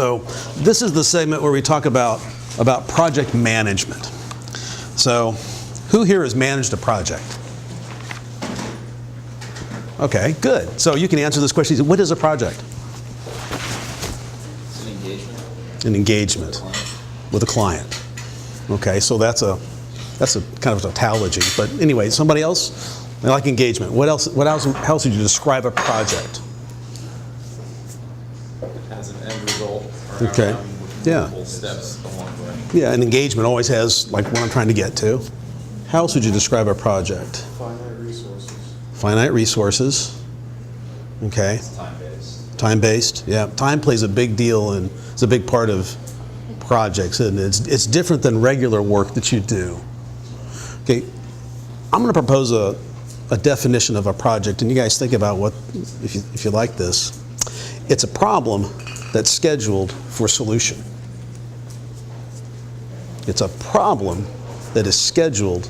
So this is the segment where we talk about project management. So who here has managed a project? Okay, good. So you can answer this question. What is a project? It's an engagement. An engagement with a client. Okay, so that's a kind of a tautology. But anyway, somebody else? I like engagement. What else would you describe a project? It has an end result. Okay. Yeah. Multiple steps along the way. Yeah, an engagement always has like what I'm trying to get to. How else would you describe a project? Finite resources. Finite resources. Okay. It's time-based. Time-based. Yeah. Time plays a big deal and it's a big part of projects, and it's different than regular work that you do. Okay. I'm going to propose a definition of a project, and you guys think about what, if you like this. It's a problem that's scheduled for solution. It's a problem that is scheduled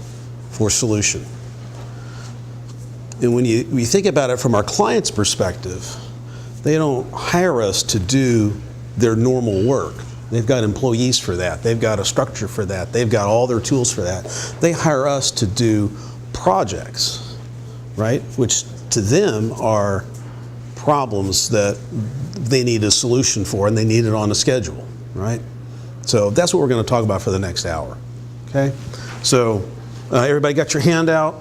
for solution. And when you think about it from our client's perspective, they don't hire us to do their normal work. They've got employees for that. They've got a structure for that. They've got all their tools for that. They hire us to do projects, right? Which to them are problems that they need a solution for, and they need it on a schedule, right? So that's what we're going to talk about for the next hour, okay? So everybody got your hand out,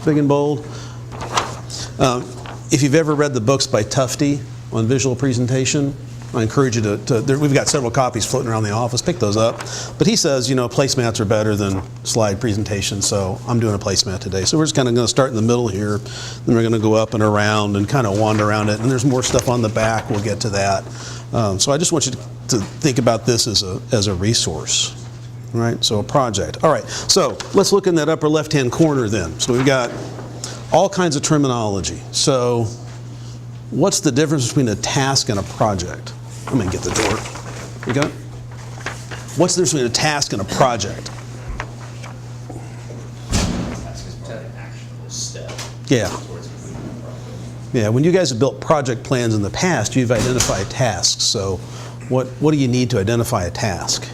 big and bold? If you've ever read the books by Tufte on visual presentation, I encourage you we've got several copies floating around the office, pick those up. But he says, placemats are better than slide presentations, so I'm doing a placemat today. So we're just kind of going to start in the middle here, then we're going to go up and around and kind of wander around it, and there's more stuff on the back, we'll get to that. So I just want you to think about this as a resource, right? So a project. All right, so let's look in that upper left-hand corner then. So we've got all kinds of terminology. So what's the difference between a task and a project? I'm going to get the door. You got it? What's the difference between a task and a project? Task is an actionable step. Yeah. Towards completing the project. Yeah, when you guys have built project plans in the past, you've identified tasks. So what do you need to identify a task?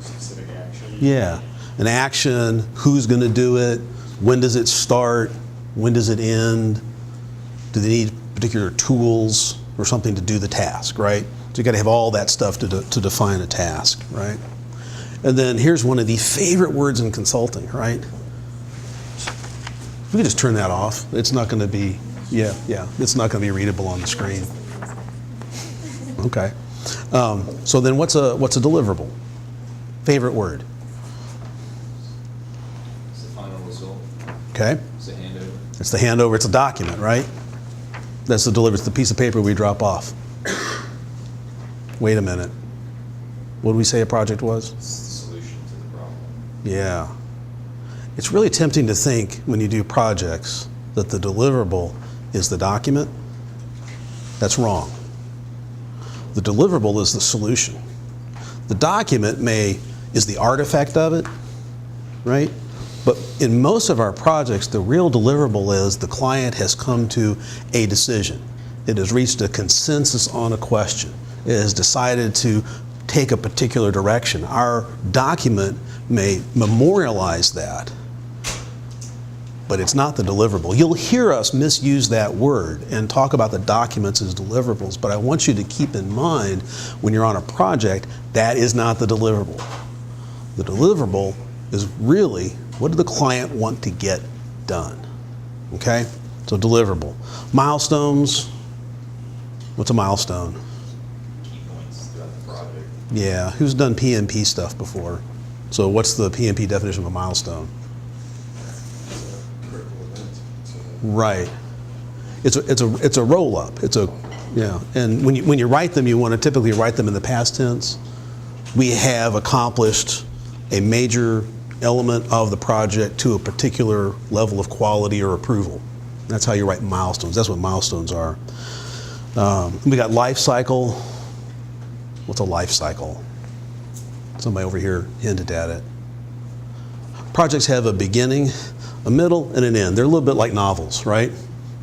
Specific action. Yeah, an action, who's going to do it, when does it start, when does it end, do they need particular tools or something to do the task, right? So you got to have all that stuff to define a task, right? And then here's one of the favorite words in consulting, right? We can just turn that off. It's not going to be, it's not going to be readable on the screen. Okay. So then what's a deliverable? Favorite word? It's the final result. Okay. It's a handover. It's the handover. It's a document, right? That's the delivery. It's the piece of paper we drop off. Wait a minute. What did we say a project was? It's the solution to the problem. Yeah. It's really tempting to think when you do projects that the deliverable is the document. That's wrong. The deliverable is the solution. The document is the artifact of it, right? But in most of our projects, the real deliverable is the client has come to a decision. It has reached a consensus on a question. It has decided to take a particular direction. Our document may memorialize that, but it's not the deliverable. You'll hear us misuse that word and talk about the documents as deliverables, but I want you to keep in mind when you're on a project, that is not the deliverable. The deliverable is really, what did the client want to get done? Okay? So deliverable. Milestones. What's a milestone? Key points throughout the project. Yeah. Who's done PMP stuff before? So what's the PMP definition of a milestone? Critical event. Right. It's a roll up. And when you write them, you want to typically write them in the past tense. We have accomplished a major element of the project to a particular level of quality or approval. That's how you write milestones. That's what milestones are. We got life cycle. What's a life cycle? Somebody over here hinted at it. Projects have a beginning, a middle, and an end. They're a little bit like novels, right?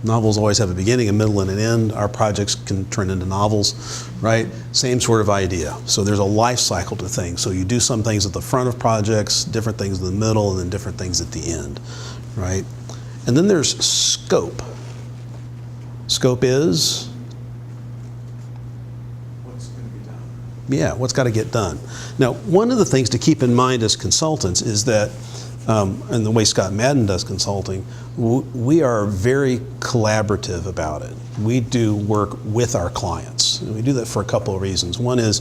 Novels always have a beginning, a middle, and an end. Our projects can turn into novels, right? Same sort of idea. So there's a life cycle to things. So you do some things at the front of projects, different things in the middle, and then different things at the end, right? And then there's scope. Scope is? What's going to be done? Yeah, what's got to get done. Now, one of the things to keep in mind as consultants is that, and the way Scott Madden does consulting, we are very collaborative about it. We do work with our clients. And we do that for a couple of reasons. One is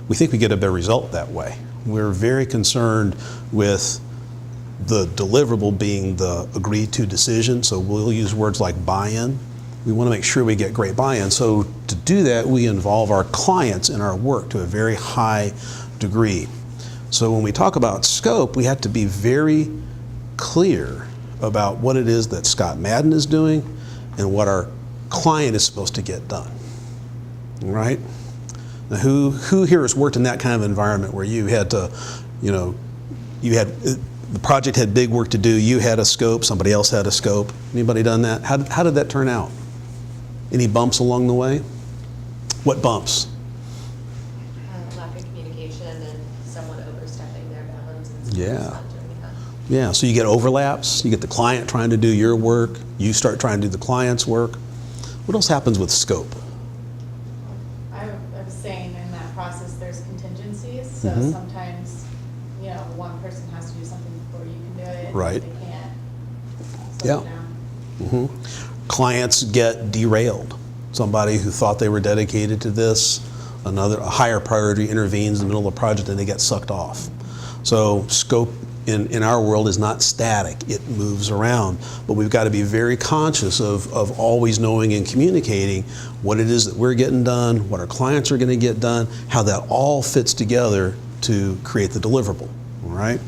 we think we get a better result that way. We're very concerned with the deliverable being the agreed to decision, so we'll use words like buy-in. We want to make sure we get great buy-in. So to do that, we involve our clients in our work to a very high degree. So when we talk about scope, we have to be very clear about what it is that Scott Madden is doing and what our client is supposed to get done. All right? Now, who here has worked in that kind of environment where you had to, the project had big work to do, you had a scope, somebody else had a scope. Anybody done that? How did that turn out? Any bumps along the way? What bumps? Lack of communication and someone overstepping their bounds and Yeah. not doing enough. Yeah, so you get overlaps, you get the client trying to do your work, you start trying to do the client's work. What else happens with scope? I was saying in that process, there's contingencies, so Mhm. sometimes, one person has to do something before you can do it. Right. If they can't, Yeah. slow it down. Clients get derailed. Somebody who thought they were dedicated to this, a higher priority intervenes in the middle of the project and they get sucked off. So scope in our world is not static, it moves around. But we've got to be very conscious of always knowing and communicating what it is that we're getting done, what our clients are going to get done, how that all fits together to create the deliverable, all right?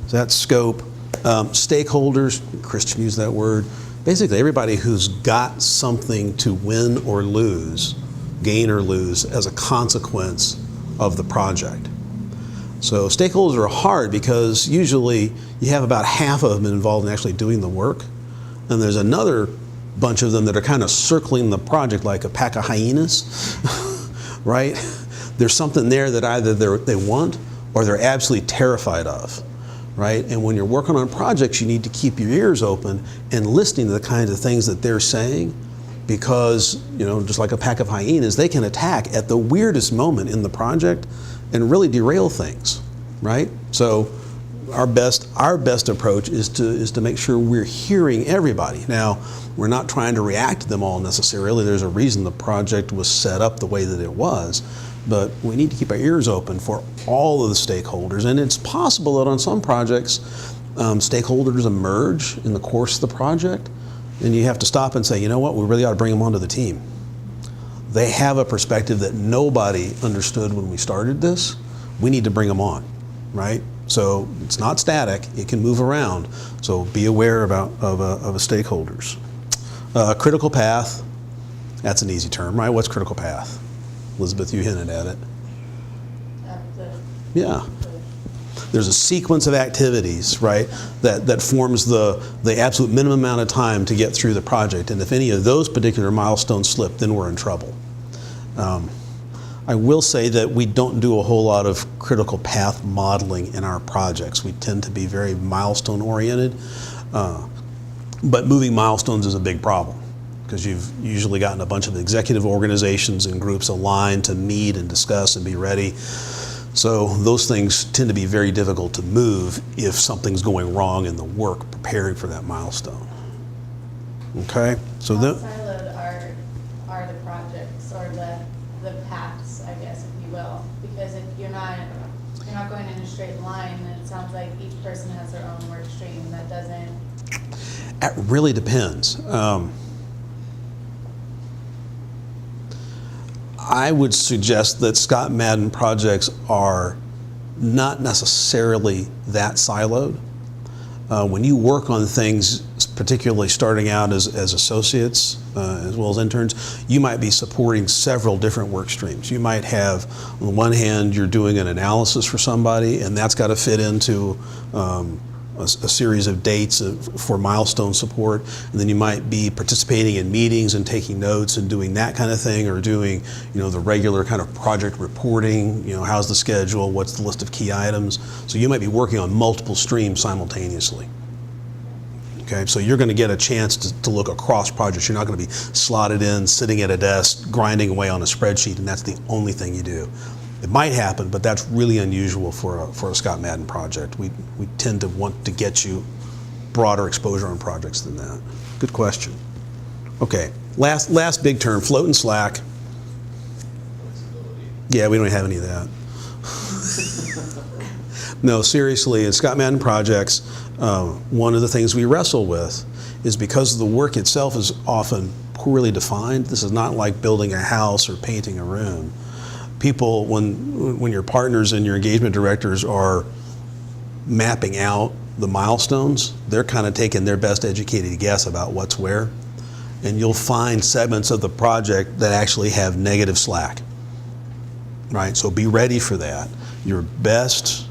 So that's scope. Stakeholders, Christian used that word. Basically, everybody who's got something to win or lose, gain or lose, as a consequence of the project. So stakeholders are hard because usually you have about half of them involved in actually doing the work, and there's another bunch of them that are kind of circling the project like a pack of hyenas, right? There's something there that either they want or they're absolutely terrified of. Right? And when you're working on projects, you need to keep your ears open and listening to the kinds of things that they're saying, because, just like a pack of hyenas, they can attack at the weirdest moment in the project and really derail things, right? So our best approach is to make sure we're hearing everybody. Now, we're not trying to react to them all necessarily. There's a reason the project was set up the way that it was. But we need to keep our ears open for all of the stakeholders. And it's possible that on some projects, stakeholders emerge in the course of the project, and you have to stop and say, you know what, we really ought to bring them onto the team. They have a perspective that nobody understood when we started this. We need to bring them on, right? So it's not static, it can move around. So be aware of a stakeholders. Critical path, that's an easy term, right? What's critical path? Elizabeth, you hinted at it. Yeah. There's a sequence of activities, right, that forms the absolute minimum amount of time to get through the project. And if any of those particular milestones slip, then we're in trouble. I will say that we don't do a whole lot of critical path modeling in our projects. We tend to be very milestone oriented, but moving milestones is a big problem, because you've usually gotten a bunch of executive organizations and groups aligned to meet and discuss and be ready. So those things tend to be very difficult to move if something's going wrong in the work preparing for that milestone. Okay? So How then, siloed are the projects or the paths, I guess, if you will? Because if you're not going in a straight line, then it sounds like each person has their own work stream that doesn't. it really depends. I would suggest that Scott Madden projects are not necessarily that siloed. When you work on things, particularly starting out as associates, as well as interns, you might be supporting several different work streams. You might have, on the one hand, you're doing an analysis for somebody, and that's got to fit into a series of dates for milestone support, and then you might be participating in meetings and taking notes and doing that kind of thing, or doing, the regular kind of project reporting, how's the schedule, what's the list of key items. So you might be working on multiple streams simultaneously. Okay, so you're going to get a chance to look across projects. You're not going to be slotted in, sitting at a desk, grinding away on a spreadsheet, and that's the only thing you do. It might happen, but that's really unusual for a Scott Madden project. We tend to want to get you broader exposure on projects than that. Good question. Okay, last big term, float and slack. Flexibility. Yeah, we don't have any of that. No, seriously, in Scott Madden projects, one of the things we wrestle with is because the work itself is often poorly defined. This is not like building a house or painting a room. People, when your partners and your engagement directors are mapping out the milestones, they're kind of taking their best educated guess about what's where. And you'll find segments of the project that actually have negative slack, right? So be ready for that. Your best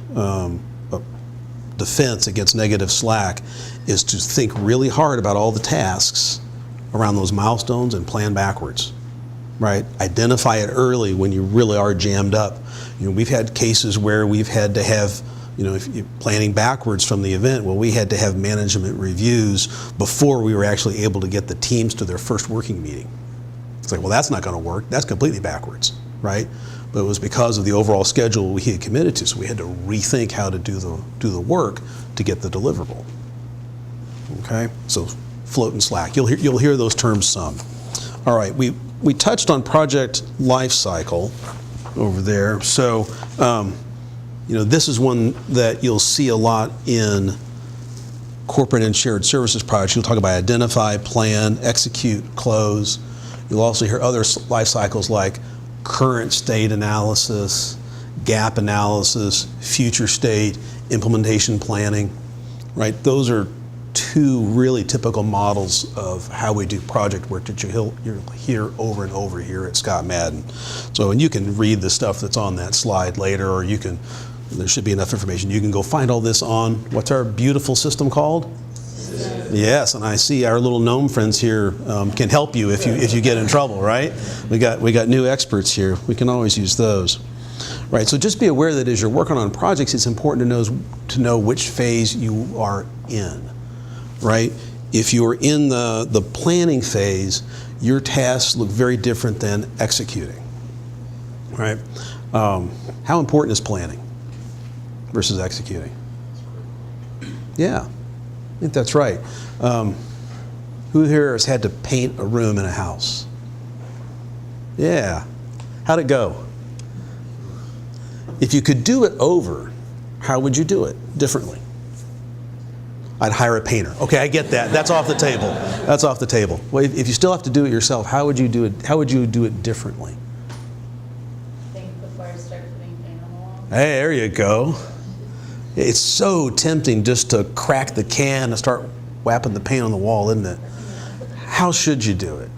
defense against negative slack is to think really hard about all the tasks around those milestones and plan backwards. Right? Identify it early when you really are jammed up. We've had cases where we've had to have, if you're planning backwards from the event, well, we had to have management reviews before we were actually able to get the teams to their first working meeting. It's like, well, that's not going to work. That's completely backwards, right? But it was because of the overall schedule we had committed to, so we had to rethink how to do the work to get the deliverable. Okay, so float and slack. You'll hear those terms some. All right, we touched on project life cycle over there. So, this is one that you'll see a lot in corporate and shared services projects. You'll talk about identify, plan, execute, close. You'll also hear other life cycles like current state analysis, gap analysis, future state, implementation planning, right? Those are two really typical models of how we do project work that you'll hear over and over here at Scott Madden. So, and you can read the stuff that's on that slide later, or there should be enough information. You can go find all this on, what's our beautiful system called? Yes, and I see our little gnome friends here can help you if you get in trouble, right? We got new experts here. We can always use those. Right, so just be aware that as you're working on projects, it's important to know which phase you are in. Right? If you're in the planning phase, your tasks look very different than executing. Right? How important is planning versus executing? Yeah, I think that's right. Who here has had to paint a room in a house? Yeah. How'd it go? If you could do it over, how would you do it differently? I'd hire a painter. Okay, I get that. That's off the table. That's off the table. Well, if you still have to do it yourself, how would you do it? How would you do it differently? Think before I start putting paint on the wall. Hey, there you go. It's so tempting just to crack the can and start whapping the paint on the wall, isn't it? How should you do it?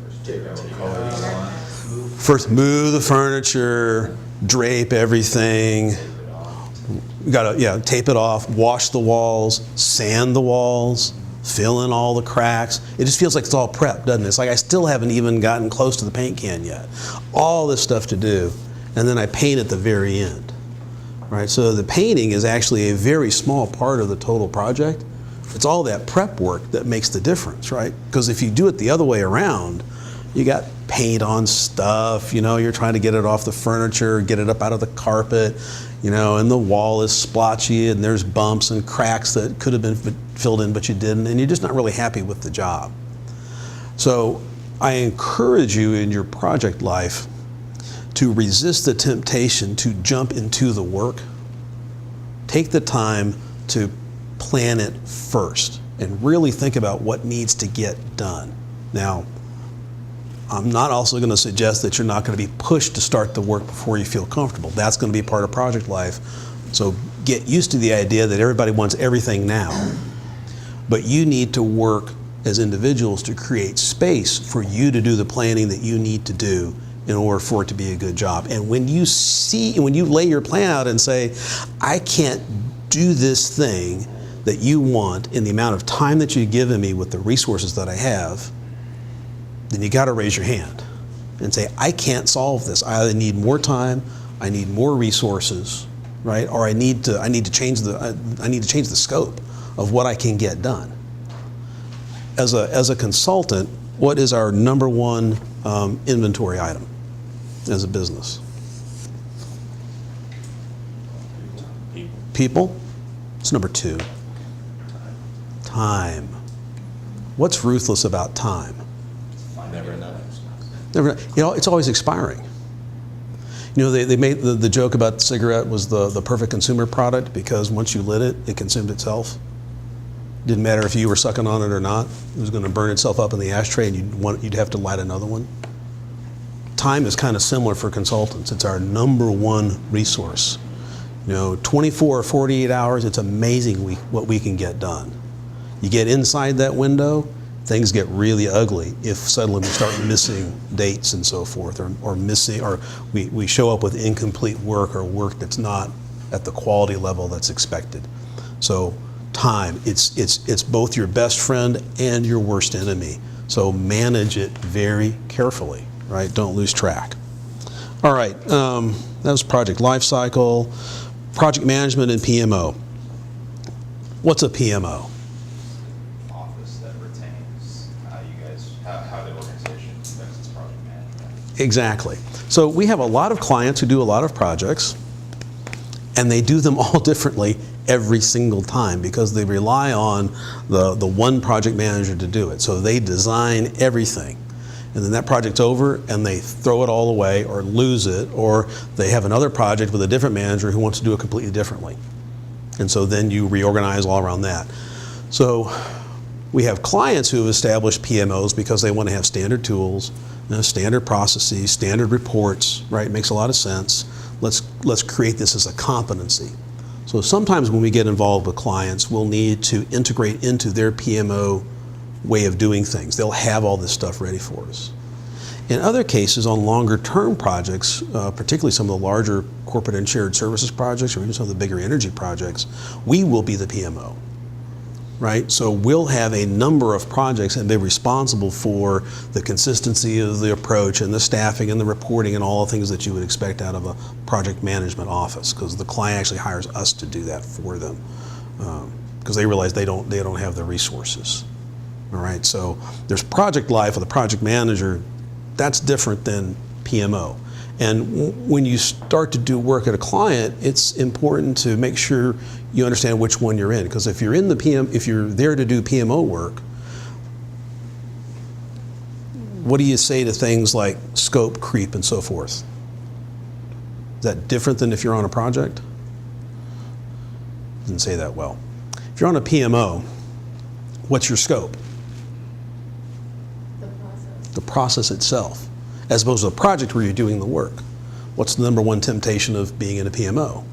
First, take out colors. First, move the furniture, drape everything. You gotta, tape it off, wash the walls, sand the walls, fill in all the cracks. It just feels like it's all prepped, doesn't it? It's like I still haven't even gotten close to the paint can yet. All this stuff to do, and then I paint at the very end. Right? So the painting is actually a very small part of the total project. It's all that prep work that makes the difference, right? Because if you do it the other way around, you got paint on stuff, you're trying to get it off the furniture, get it up out of the carpet, and the wall is splotchy and there's bumps and cracks that could have been filled in but you didn't, and you're just not really happy with the job. So I encourage you in your project life to resist the temptation to jump into the work. Take the time to plan it first and really think about what needs to get done. Now, I'm not also going to suggest that you're not going to be pushed to start the work before you feel comfortable. That's going to be part of project life. So get used to the idea that everybody wants everything now. But you need to work as individuals to create space for you to do the planning that you need to do in order for it to be a good job. And when you lay your plan out and say, I can't do this thing that you want in the amount of time that you've given me with the resources that I have, then you got to raise your hand and say, I can't solve this. I either need more time, I need more resources, right? Or I need to change the scope of what I can get done. As a consultant, what is our number one inventory item as a business? People. It's number 2. Time. What's ruthless about time? Never enough. It's always expiring. They made the joke about the cigarette was the perfect consumer product because once you lit it, it consumed itself. Didn't matter if you were sucking on it or not. It was going to burn itself up in the ashtray, and you'd have to light another one. Time is kind of similar for consultants. It's our number one resource. 24 or 48 hours, it's amazing what we can get done. You get inside that window, things get really ugly if suddenly we start missing dates and so forth, or we show up with incomplete work or work that's not at the quality level that's expected. So time, it's both your best friend and your worst enemy. So manage it very carefully, right? Don't lose track. All right, that was project life cycle, project management, and PMO. What's a PMO? Office that retains how the organization conducts its project management. Exactly. So we have a lot of clients who do a lot of projects, and they do them all differently every single time because they rely on the one project manager to do it. So they design everything. And then that project's over and they throw it all away or lose it, or they have another project with a different manager who wants to do it completely differently. And so then you reorganize all around that. So we have clients who have established PMOs because they want to have standard tools, standard processes, standard reports, right? It makes a lot of sense. Let's create this as a competency. So sometimes when we get involved with clients, we'll need to integrate into their PMO way of doing things. They'll have all this stuff ready for us. In other cases, on longer term projects, particularly some of the larger corporate and shared services projects, or even some of the bigger energy projects, we will be the PMO, right? So we'll have a number of projects and be responsible for the consistency of the approach and the staffing and the reporting and all the things that you would expect out of a project management office, because the client actually hires us to do that for them, because they realize they don't have the resources. All right, so there's project life with a project manager. That's different than PMO. And when you start to do work at a client, it's important to make sure you understand which one you're in. Because if you're in if you're there to do PMO work, what do you say to things like scope creep and so forth? Is that different than if you're on a project? Didn't say that well. If you're on a PMO, what's your scope? The process itself, as opposed to a project where you're doing the work. What's the number one temptation of being in a PMO?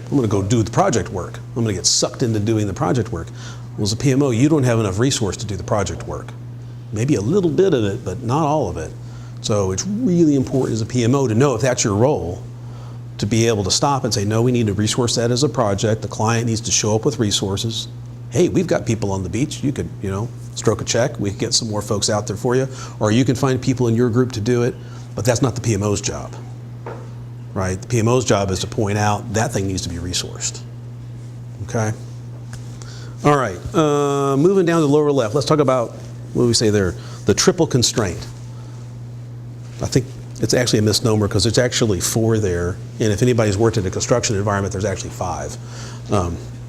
I'm going to go do the project work. I'm going to get sucked into doing the project work. Well, as a PMO, you don't have enough resource to do the project work. Maybe a little bit of it, but not all of it. So it's really important as a PMO to know if that's your role, to be able to stop and say, no, we need to resource that as a project. The client needs to show up with resources. Hey, we've got people on the beach. You could, stroke a check. We could get some more folks out there for you. Or you can find people in your group to do it, but that's not the PMO's job, right? The PMO's job is to point out that thing needs to be resourced, okay? All right, moving down to the lower left, let's talk about, what do we say there? The triple constraint. I think it's actually a misnomer because there's actually 4 there, and if anybody's worked in a construction environment, there's actually 5.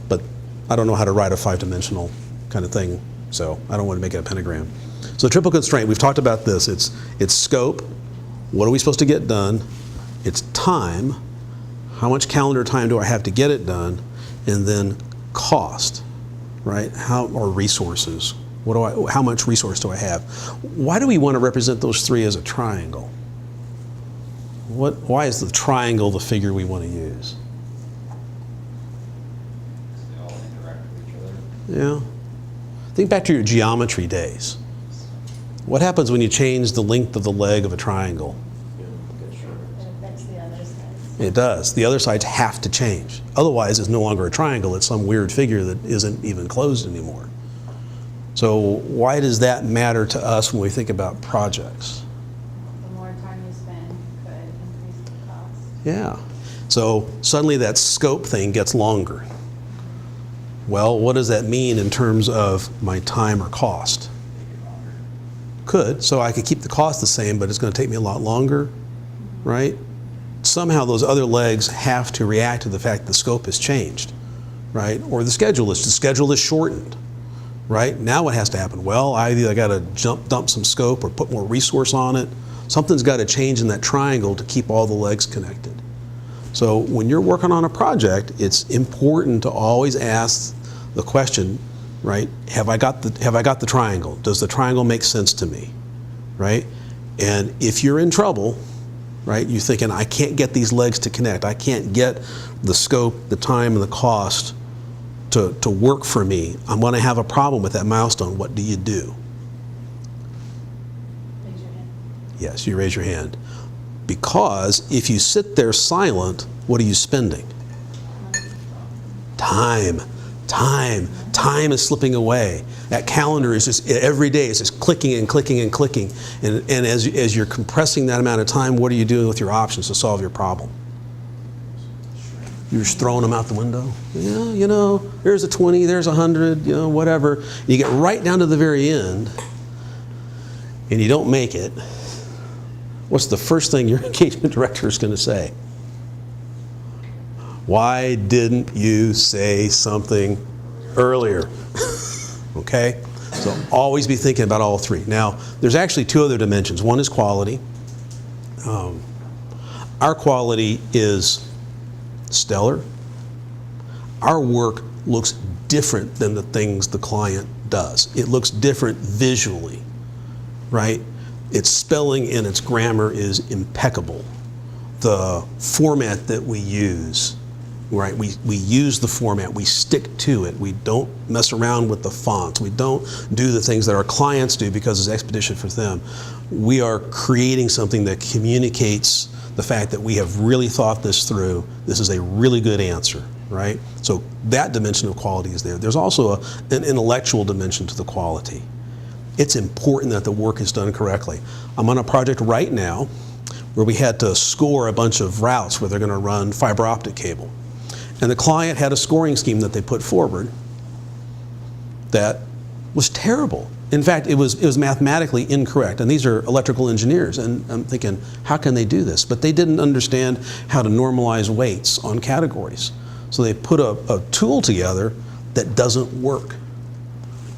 But I don't know how to write a 5-dimensional kind of thing, so I don't want to make it a pentagram. So triple constraint, we've talked about this. It's scope, what are we supposed to get done? It's time, how much calendar time do I have to get it done? And then cost, right? Or resources. How much resource do I have? Why do we want to represent those 3 as a triangle? Why is the triangle the figure we want to use? They all interact with each other. Yeah. Think back to your geometry days. What happens when you change the length of the leg of a triangle? It affects the other sides. It does. The other sides have to change. Otherwise, it's no longer a triangle. It's some weird figure that isn't even closed anymore. So why does that matter to us when we think about projects? The more time you spend could increase the cost. Yeah. So suddenly that scope thing gets longer. Well, what does that mean in terms of my time or cost? Could. So I could keep the cost the same, but it's going to take me a lot longer, right? Somehow those other legs have to react to the fact the scope has changed, right? Or the schedule is shortened, right? Now what has to happen? Well, I either got to dump some scope or put more resource on it. Something's got to change in that triangle to keep all the legs connected. So when you're working on a project, it's important to always ask the question, right? Have I got the triangle? Does the triangle make sense to me, right? And if you're in trouble, right, you're thinking, I can't get these legs to connect. I can't get the scope, the time, and the cost to work for me. I'm going to have a problem with that milestone. What do you do? Raise your hand. Yes, you raise your hand. Because if you sit there silent, what are you spending? Time. Time is slipping away. That calendar is just, every day it's just clicking and clicking and clicking. And as you're compressing that amount of time, what are you doing with your options to solve your problem? You're just throwing them out the window. Yeah, you know, there's a 20, there's 100, you know, whatever. You get right down to the very end and you don't make it. What's the first thing your engagement director is going to say? Why didn't you say something earlier? Okay? So always be thinking about all three. Now, there's actually two other dimensions. One is quality. Our quality is stellar. Our work looks different than the things the client does. It looks different visually, right? Its spelling and its grammar is impeccable. The format that we use, right? We use the format, we stick to it. We don't mess around with the fonts. We don't do the things that our clients do because it's expeditious for them. We are creating something that communicates the fact that we have really thought this through. This is a really good answer, right? So that dimension of quality is there. There's also an intellectual dimension to the quality. It's important that the work is done correctly. I'm on a project right now where we had to score a bunch of routes where they're going to run fiber optic cable. And the client had a scoring scheme that they put forward that was terrible. In fact, it was mathematically incorrect. And these are electrical engineers. And I'm thinking, how can they do this? But they didn't understand how to normalize weights on categories. So they put a tool together that doesn't work.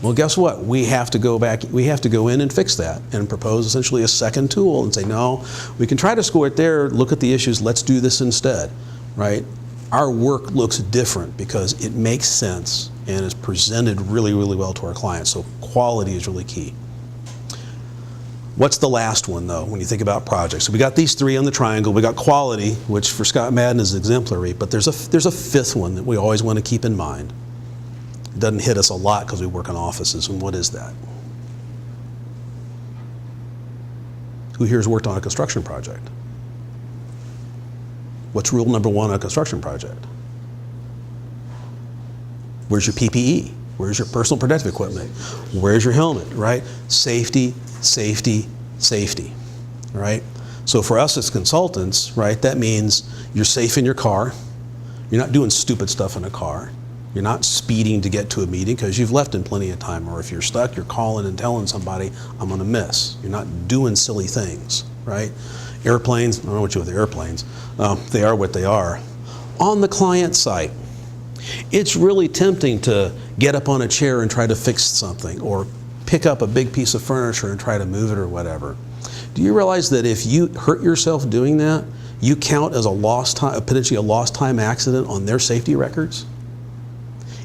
Well, guess what? We have to go back, we have to go in and fix that and propose essentially a second tool and say, no, we can try to score it there, look at the issues, let's do this instead, right? Our work looks different because it makes sense and is presented really, really well to our clients. So quality is really key. What's the last one, though, when you think about projects? So we got these three on the triangle. We got quality, which for Scott Madden is exemplary, but there's a fifth one that we always want to keep in mind. It doesn't hit us a lot because we work in offices, and what is that? Who here has worked on a construction project? What's rule number one on a construction project? Where's your PPE? Where's your personal protective equipment? Where's your helmet, right? Safety, safety, safety, right? So for us as consultants, right, that means you're safe in your car. You're not doing stupid stuff in a car. You're not speeding to get to a meeting because you've left in plenty of time. Or if you're stuck, you're calling and telling somebody, I'm going to miss. You're not doing silly things, right? Airplanes, I don't know what you do with airplanes. They are what they are. On the client site, it's really tempting to get up on a chair and try to fix something or pick up a big piece of furniture and try to move it or whatever. Do you realize that if you hurt yourself doing that, you count as a lost time, potentially a lost time accident on their safety records?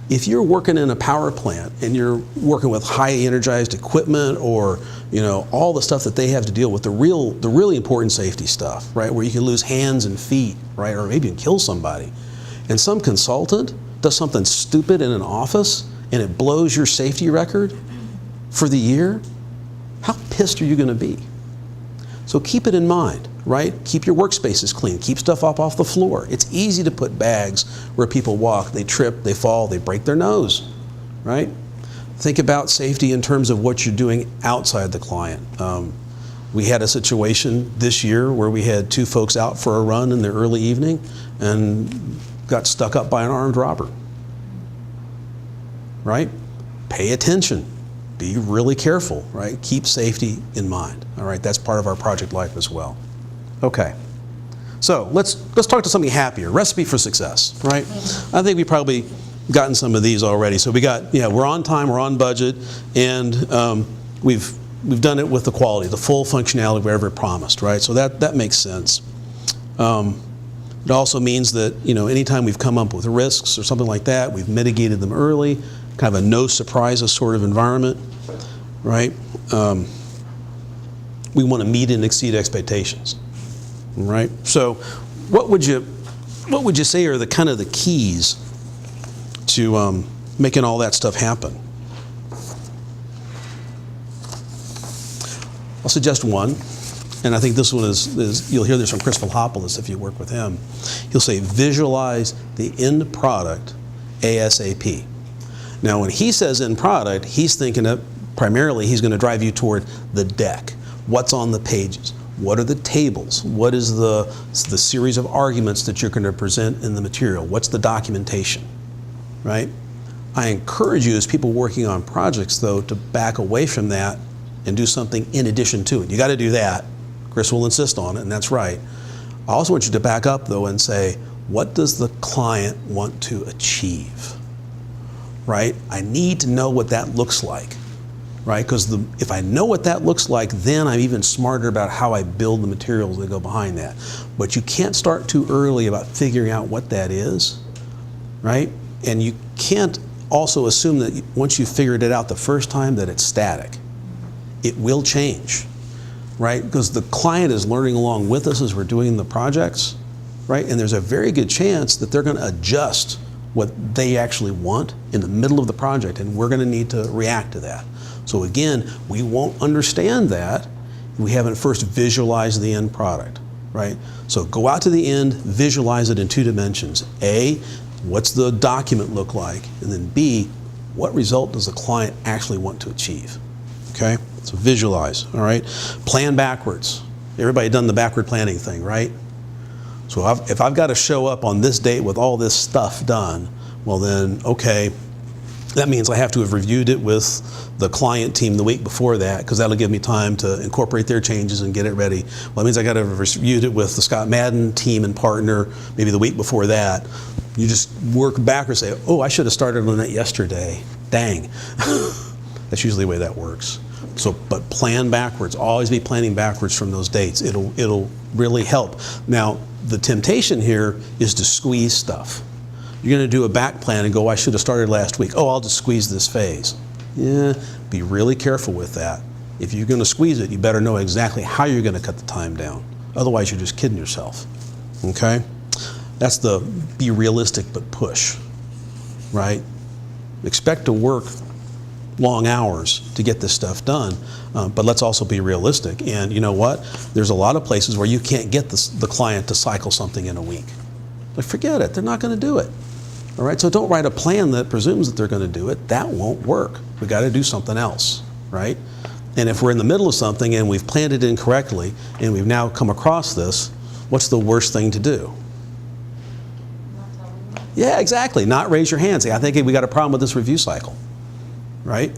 If you're working in a power plant and you're working with high energized equipment or, you know, all the stuff that they have to deal with, the really important safety stuff, right, where you can lose hands and feet, right, or maybe even kill somebody. And some consultant does something stupid in an office and it blows your safety record for the year, how pissed are you going to be? So keep it in mind, right? Keep your workspaces clean. Keep stuff up off the floor. It's easy to put bags where people walk, they trip, they fall, they break their nose, right? Think about safety in terms of what you're doing outside the client. We had a situation this year where we had 2 folks out for a run in the early evening and got stuck up by an armed robber, right? Pay attention. Be really careful, right? Keep safety in mind, all right? That's part of our project life as well. Okay, so let's talk to something happier. Recipe for success, right? I think we've probably gotten some of these already. So we're on time, we're on budget, and we've done it with the quality, the full functionality we ever promised, right? So that makes sense. It also means that, anytime we've come up with risks or something like that, we've mitigated them early, kind of a no surprises sort of environment, right? We want to meet and exceed expectations, right? So what would you say are the kind of the keys to making all that stuff happen? I'll suggest one, and I think this one is you'll hear this from Chris Philopoulos if you work with him. He'll say, visualize the end product ASAP. Now, when he says end product, he's thinking of primarily he's going to drive you toward the deck. What's on the pages? What are the tables? What is the series of arguments that you're going to present in the material? What's the documentation, right? I encourage you as people working on projects, though, to back away from that and do something in addition to it. You got to do that. Chris will insist on it, and that's right. I also want you to back up, though, and say, what does the client want to achieve, right? I need to know what that looks like, right? Because if I know what that looks like, then I'm even smarter about how I build the materials that go behind that. But you can't start too early about figuring out what that is, right? And you can't also assume that once you've figured it out the first time that it's static. It will change, right? Because the client is learning along with us as we're doing the projects, right? And there's a very good chance that they're going to adjust what they actually want in the middle of the project, and we're going to need to react to that. So again, we won't understand that if we haven't first visualized the end product, right? So go out to the end, visualize it in 2 dimensions. A, what's the document look like? And then B, what result does the client actually want to achieve? Okay? So visualize, all right? Plan backwards. Everybody done the backward planning thing, right? So if I've got to show up on this date with all this stuff done, well then, okay, that means I have to have reviewed it with the client team the week before that, because that'll give me time to incorporate their changes and get it ready. Well, that means I got to have reviewed it with the Scott Madden team and partner maybe the week before that. You just work backwards, say, oh, I should have started on that yesterday. Dang. That's usually the way that works. So, but plan backwards. Always be planning backwards from those dates. It'll really help. Now, the temptation here is to squeeze stuff. You're going to do a back plan and go, I should have started last week. Oh, I'll just squeeze this phase. Yeah, be really careful with that. If you're going to squeeze it, you better know exactly how you're going to cut the time down. Otherwise, you're just kidding yourself. Okay? That's the be realistic but push, right? Expect to work long hours to get this stuff done, but let's also be realistic. And you know what? There's a lot of places where you can't get the client to cycle something in a week. Like, forget it. They're not going to do it. All right? So don't write a plan that presumes that they're going to do it. That won't work. We got to do something else, right? And if we're in the middle of something and we've planned it incorrectly and we've now come across this, what's the worst thing to do? Yeah, exactly. Not raise your hand. Say, I think we got a problem with this review cycle. Right?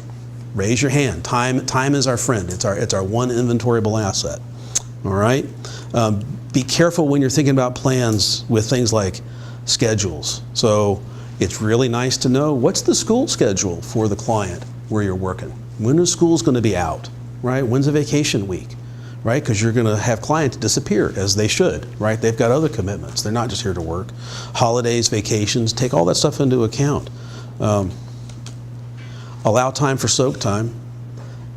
Raise your hand. Time is our friend. It's our one inventoriable asset. All right? Be careful when you're thinking about plans with things like schedules. So it's really nice to know what's the school schedule for the client where you're working. When is school's going to be out? Right? When's a vacation week? Right? Because you're going to have clients disappear, as they should. Right? They've got other commitments. They're not just here to work. Holidays, vacations, take all that stuff into account. Allow time for soak time.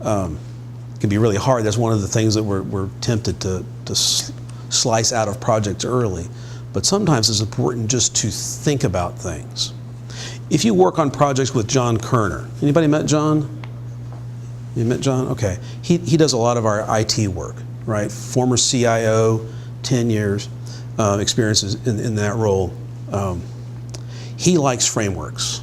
It can be really hard. That's one of the things that we're tempted to slice out of projects early. But sometimes it's important just to think about things. If you work on projects with John Kerner, anybody met John? You met John? Okay. He does a lot of our IT work, right? Former CIO, 10 years experiences in that role. He likes frameworks.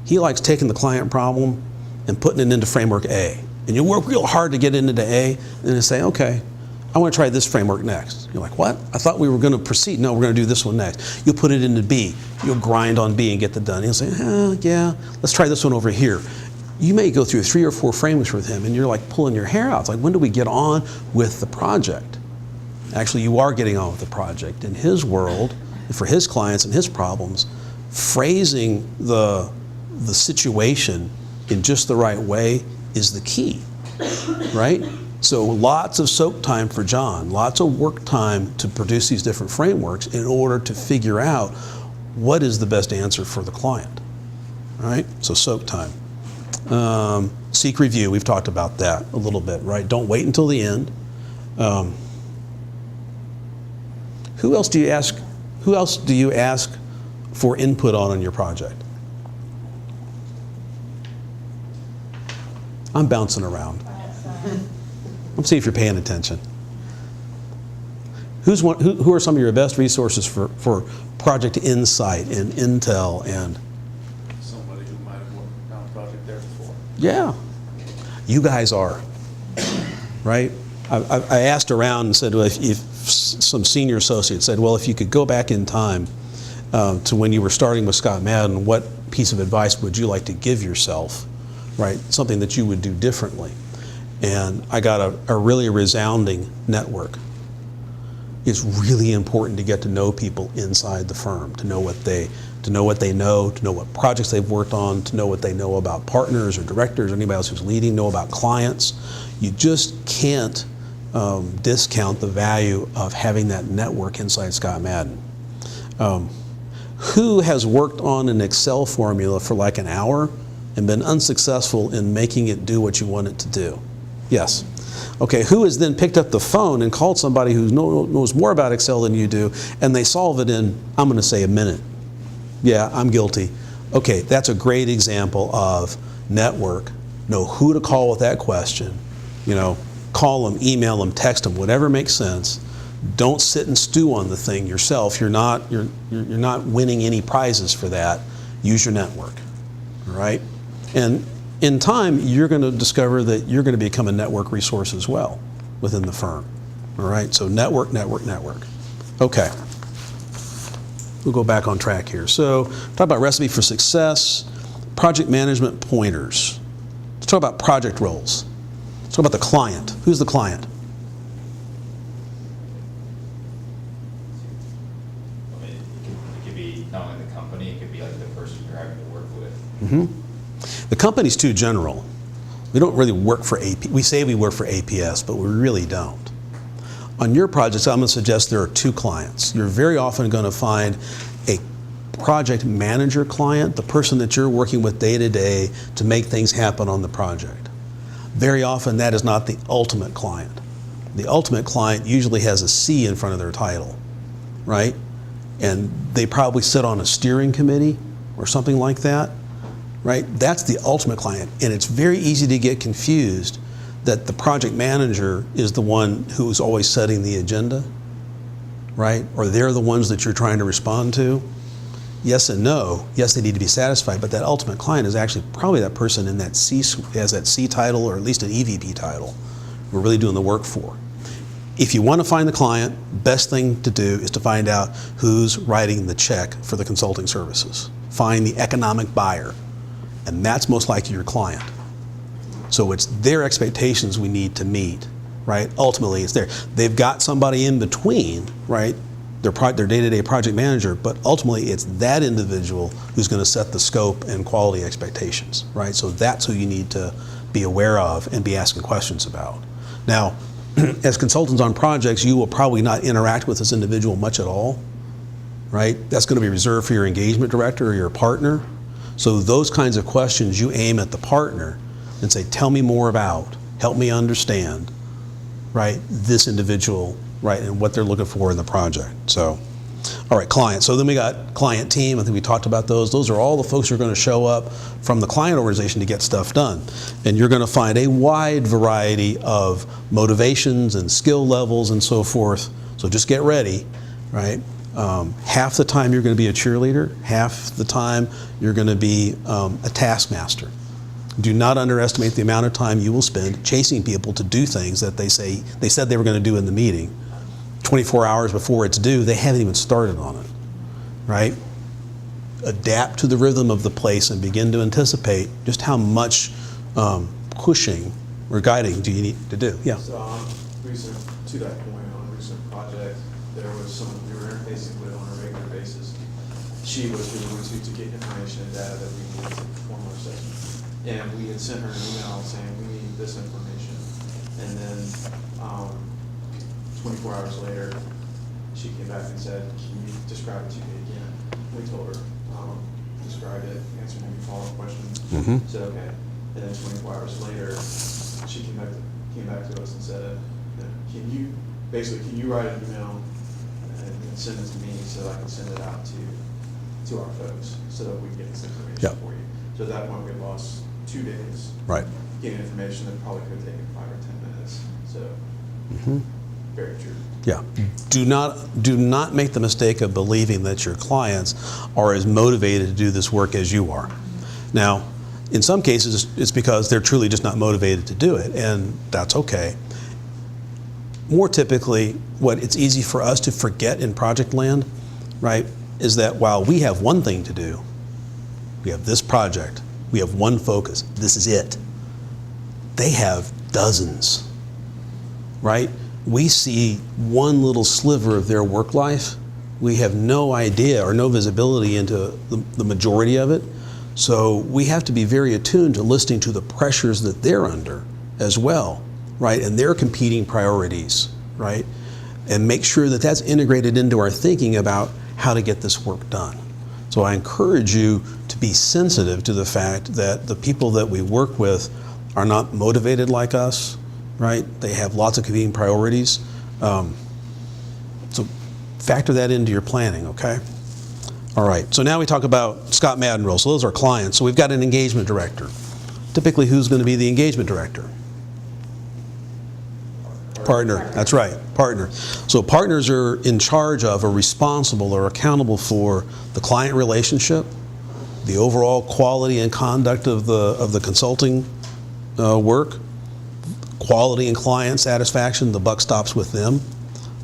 He likes taking the client problem and putting it into framework A. And you work real hard to get into A, and then say, okay, I want to try this framework next. You're like, what? I thought we were going to proceed. No, we're going to do this one next. You'll put it into B. You'll grind on B and get that done. He'll say, yeah, let's try this one over here. You may go through 3 or 4 frameworks with him, and you're like pulling your hair out. It's like, when do we get on with the project? Actually, you are getting on with the project. In his world, for his clients and his problems, phrasing the situation in just the right way is the key, right? So lots of soak time for John, lots of work time to produce these different frameworks in order to figure out what is the best answer for the client, all right? So soak time. Seek review, we've talked about that a little bit, right? Don't wait until the end. Who else do you ask for input on your project? I'm bouncing around. Let's see if you're paying attention. Who are some of your best resources for project insight and intel and? Somebody who might have worked on a project there before. Yeah, you guys are, right? I asked around and said, well, if some senior associate said, well, if you could go back in time to when you were starting with Scott Madden, what piece of advice would you like to give yourself, right? Something that you would do differently. And I got a really resounding network. It's really important to get to know people inside the firm, to know what they know, to know what projects they've worked on, to know what they know about partners or directors or anybody else who's leading, know about clients. You just can't discount the value of having that network inside Scott Madden. Who has worked on an Excel formula for like an hour and been unsuccessful in making it do what you want it to do? Yes. Okay, who has then picked up the phone and called somebody who knows more about Excel than you do, and they solve it in, I'm going to say, a minute? Yeah, I'm guilty. Okay, that's a great example of network. Know who to call with that question. You know, call them, email them, text them, whatever makes sense. Don't sit and stew on the thing yourself. You're not winning any prizes for that. Use your network. All right? And in time, you're going to discover that you're going to become a network resource as well within the firm. All right? So network, network, network. Okay. We'll go back on track here. So talk about recipe for success, project management pointers. Let's talk about project roles. Let's talk about the client. Who's the client? I mean, it could be not only the company, it could be like the person you're having to work with. Mm-hmm. The company's too general. We don't really work for AP. We say we work for APS, but we really don't. On your projects, I'm going to suggest there are 2 clients. You're very often going to find a project manager client, the person that you're working with day to day to make things happen on the project. Very often that is not the ultimate client. The ultimate client usually has a C in front of their title, right? And they probably sit on a steering committee or something like that. Right? That's the ultimate client. And it's very easy to get confused that the project manager is the one who's always setting the agenda, right? Or they're the ones that you're trying to respond to. Yes and no. Yes, they need to be satisfied, but that ultimate client is actually probably that person in that C, has that C title or at least an EVP title we're really doing the work for. If you want to find the client, best thing to do is to find out who's writing the check for the consulting services. Find the economic buyer. And that's most likely your client. So it's their expectations we need to meet, right? Ultimately, it's there. They've got somebody in between, right? Their day-to-day project manager, but ultimately it's that individual who's going to set the scope and quality expectations, right? So that's who you need to be aware of and be asking questions about. Now, as consultants on projects, you will probably not interact with this individual much at all, right? That's going to be reserved for your engagement director or your partner. So those kinds of questions you aim at the partner and say, tell me more about, help me understand, right, this individual, right, and what they're looking for in the project. So, All right, client. So then we got client team. I think we talked about those. Those are all the folks who are going to show up from the client organization to get stuff done. And you're going to find a wide variety of motivations and skill levels and so forth. So just get ready, right? Half the time you're going to be a cheerleader. Half the time you're going to be a taskmaster. Do not underestimate the amount of time you will spend chasing people to do things that they said they were going to do in the meeting. 24 hours before it's due, they haven't even started on it, right? Adapt to the rhythm of the place and begin to anticipate just how much pushing or guiding do you need to do. Yeah. So recent, to that point, on a recent project, there was someone we were interfacing with on a regular basis. She was going to get information and data that we needed to perform our assessment. And we had sent her an email saying, we need this information. And then 24 hours later, she came back and said, can you describe it to me again? We told her, described it, answered any follow-up questions. Mhm. Said, okay. And then 24 hours later, she came back to us and said, can you write an email and send it to me so I can send it out to our folks so that we can get this information Yeah. for you. So at that point, we lost 2 days Right. getting information that probably could have taken 5 or 10 minutes. So, very true. Yeah. Do not make the mistake of believing that your clients are as motivated to do this work as you are. Now, in some cases, it's because they're truly just not motivated to do it, and that's okay. More typically, what it's easy for us to forget in project land, right, is that while we have one thing to do, we have this project, we have one focus, this is it. They have dozens, right? We see one little sliver of their work life. We have no idea or no visibility into the majority of it. So we have to be very attuned to listening to the pressures that they're under as well, right? And their competing priorities, right? And make sure that that's integrated into our thinking about how to get this work done. So I encourage you to be sensitive to the fact that the people that we work with are not motivated like us, right? They have lots of competing priorities. So factor that into your planning, okay? All right, so now we talk about Scott Madden role. So those are clients. So we've got an engagement director. Typically, who's going to be the engagement director? Partner, that's right, partner. So partners are in charge of or responsible or accountable for the client relationship, the overall quality and conduct of the consulting work, quality and client satisfaction, the buck stops with them,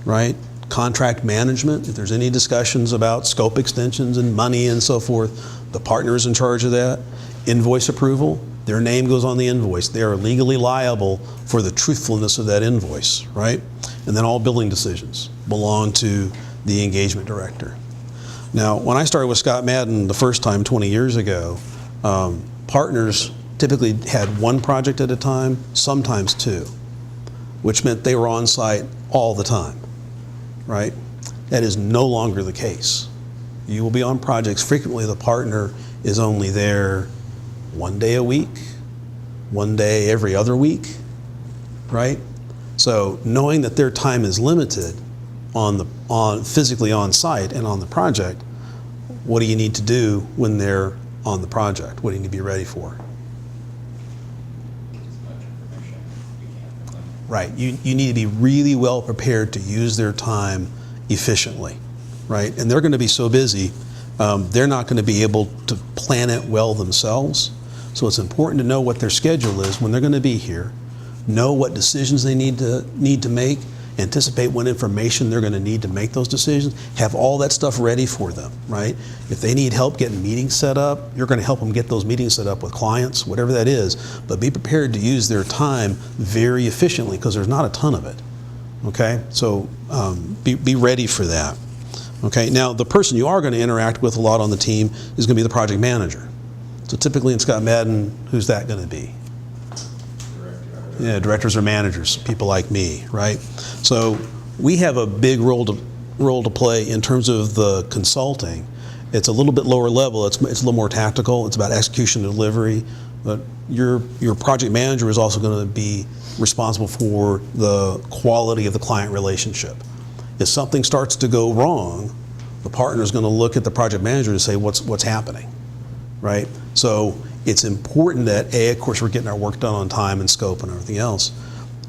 right? Contract management, if there's any discussions about scope extensions and money and so forth, the partner is in charge of that. Invoice approval, their name goes on the invoice. They are legally liable for the truthfulness of that invoice, right? And then all billing decisions belong to the engagement director. Now, when I started with Scott Madden the first time 20 years ago, partners typically had one project at a time, sometimes 2, which meant they were on site all the time, right? That is no longer the case. You will be on projects. Frequently, the partner is only there 1 day a week, 1 day every other week, right? So knowing that their time is limited physically on site and on the project, what do you need to do when they're on the project? What do you need to be ready for? As much information you can from them. Right. You need to be really well prepared to use their time efficiently, right? And they're going to be so busy, they're not going to be able to plan it well themselves. So it's important to know what their schedule is when they're going to be here, know what decisions they need to make, anticipate what information they're going to need to make those decisions, have all that stuff ready for them, right? If they need help getting meetings set up, you're going to help them get those meetings set up with clients, whatever that is, but be prepared to use their time very efficiently because there's not a ton of it, okay? So be ready for that, okay? Now, the person you are going to interact with a lot on the team is going to be the project manager. So typically in Scott Madden, who's that going to be? Yeah, directors or managers, people like me, right? So we have a big role to play in terms of the consulting. It's a little bit lower level. It's a little more tactical. It's about execution and delivery. But your project manager is also going to be responsible for the quality of the client relationship. If something starts to go wrong, the partner is going to look at the project manager and say, what's happening, right? So it's important that, of course, we're getting our work done on time and scope and everything else.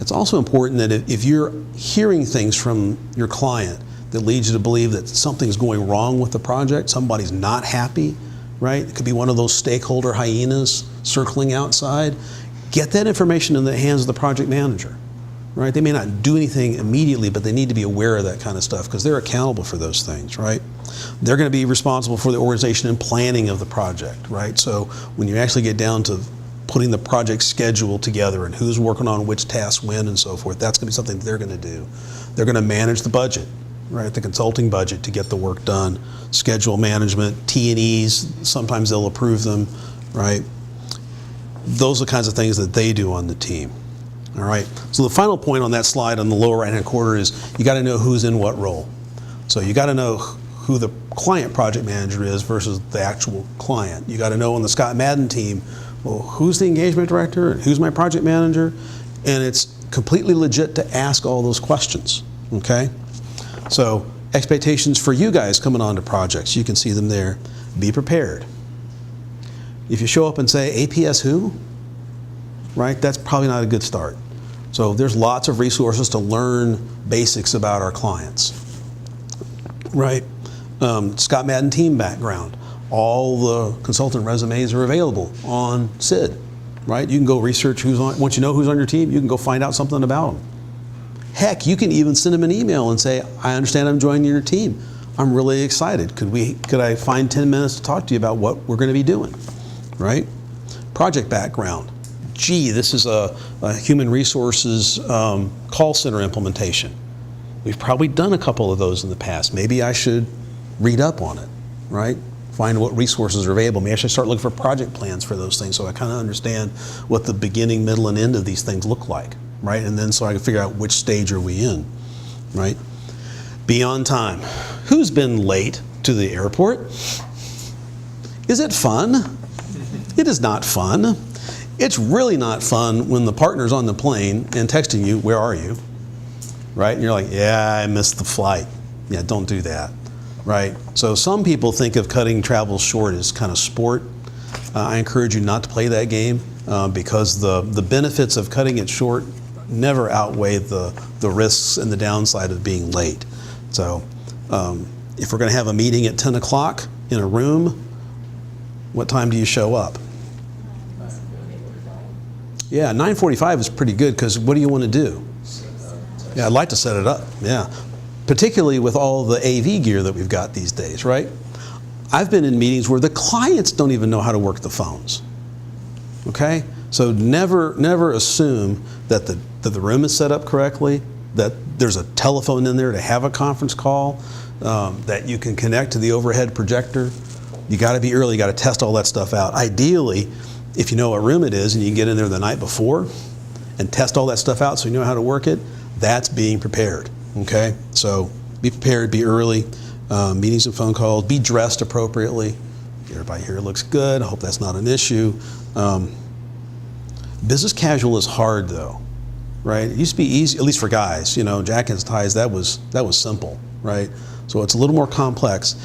It's also important that if you're hearing things from your client that leads you to believe that something's going wrong with the project, somebody's not happy, right? It could be one of those stakeholder hyenas circling outside. Get that information in the hands of the project manager, right? They may not do anything immediately, but they need to be aware of that kind of stuff because they're accountable for those things, right? They're going to be responsible for the organization and planning of the project, right? So when you actually get down to putting the project schedule together and who's working on which tasks when and so forth, that's going to be something they're going to do. They're going to manage the budget, right? The consulting budget to get the work done, schedule management, T&Es, sometimes they'll approve them, right? Those are the kinds of things that they do on the team. All right. So the final point on that slide on the lower right-hand corner is you got to know who's in what role. So you got to know who the client project manager is versus the actual client. You got to know on the Scott Madden team, well, who's the engagement director and who's my project manager, and it's completely legit to ask all those questions. Okay. So expectations for you guys coming on to projects, you can see them there. Be prepared. If you show up and say APS who, right, that's probably not a good start. So there's lots of resources to learn basics about our clients, right? Scott Madden team background. All the consultant resumes are available on SID, right? You can go research who's on, once you know who's on your team, you can go find out something about them. Heck, you can even send them an email and say, I understand I'm joining your team. I'm really excited. Could I find 10 minutes to talk to you about what we're going to be doing, right? Project background. Gee, this is a human resources call center implementation. We've probably done a couple of those in the past. Maybe I should read up on it, right? Find what resources are available. Maybe I should start looking for project plans for those things so I kind of understand what the beginning, middle, and end of these things look like, right? And then so I can figure out which stage are we in, right? Be on time. Who's been late to the airport? Is it fun? It is not fun. It's really not fun when the partner's on the plane and texting you, where are you? Right? And you're like, yeah, I missed the flight. Yeah, don't do that. Right? So some people think of cutting travel short as kind of sport. I encourage you not to play that game because the benefits of cutting it short never outweigh the risks and the downside of being late. So if we're going to have a meeting at 10 o'clock in a room, what time do you show up? Yeah, 9:45 is pretty good because what do you want to do? Yeah, I'd like to set it up, yeah. Particularly with all the AV gear that we've got these days, right? I've been in meetings where the clients don't even know how to work the phones, okay? So never assume that the room is set up correctly, that there's a telephone in there to have a conference call, that you can connect to the overhead projector. You got to be early, you got to test all that stuff out. Ideally, if you know what room it is and you can get in there the night before and test all that stuff out so you know how to work it, that's being prepared, okay? So be prepared, be early, meetings and phone calls, be dressed appropriately. Everybody here looks good, I hope that's not an issue. Business casual is hard though, right? It used to be easy, at least for guys, you know, jackets, ties, that was simple, right? So it's a little more complex.